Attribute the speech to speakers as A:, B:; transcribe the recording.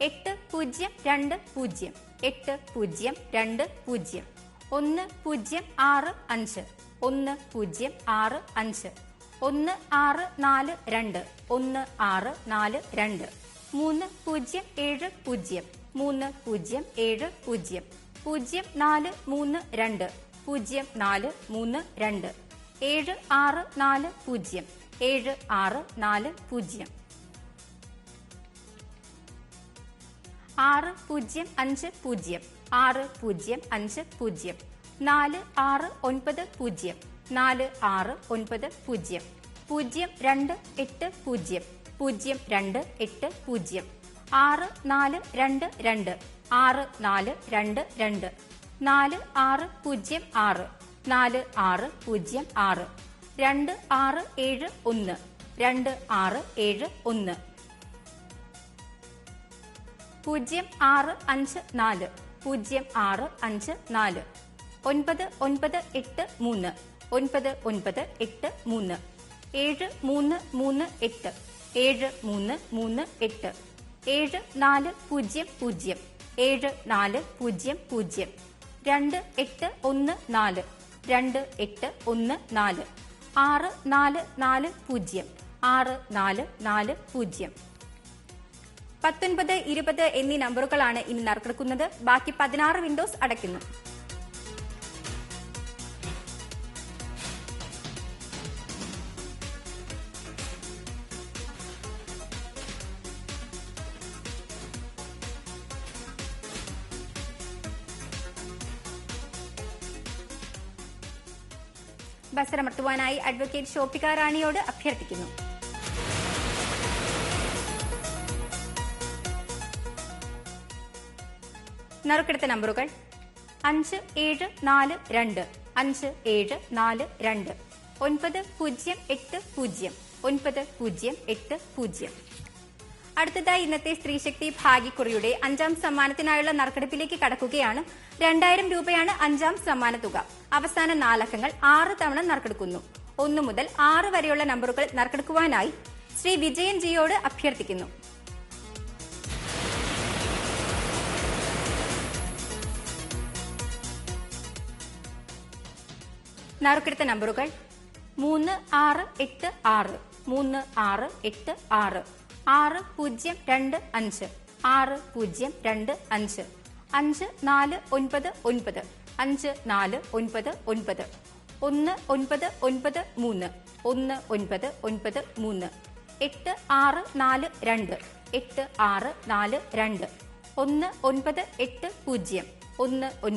A: 8020 8020 1065 1065 1642 1642 3070 3070 0432 0432 7640 7640 6050 6050 4690 4690 0280 0280 6422 6422 4606 4606 2671 2671 0654 0654 9983 9983 7338 7338 7400 7400 2814 2814 6440 6440 19, 20 എന്നീ നമ്പറുകളാണ് ഇനി നറുക്കെടുക്കുന്നത്. ബാക്കി 16 വിൻഡോസ് അടയ്ക്കുന്നു. ബസറമർത്തുവാനായി അഡ്വക്കേറ്റ് ശോഭിക റാണിയോട് അഭ്യർത്ഥിക്കുന്നു. നറുക്കെടുത്ത നമ്പറുകൾ 5742 5742 9080 9080. അടുത്തതായി ഇന്നത്തെ സ്ത്രീശക്തി ഭാഗ്യക്കുറിയുടെ 5ാം സമ്മാനത്തിനായുള്ള നറുക്കെടുപ്പിലേക്ക് കടക്കുകയാണ്. 2000 രൂപയാണ് 5ാം സമ്മാന തുക. അവസാന 4 അക്കങ്ങൾ 6 തവണ നറുക്കെടുക്കുന്നു. 1 മുതൽ 6 വരെയുള്ള നമ്പറുകൾ നറുക്കെടുക്കുവാനായി ശ്രീ വിജയൻ ജിയോട് അഭ്യർത്ഥിക്കുന്നു. നറുക്കെടുത്ത നമ്പറുകൾ 3686 3686 6025 6025 5499 5499 1993 1993 8642 8642 1980 19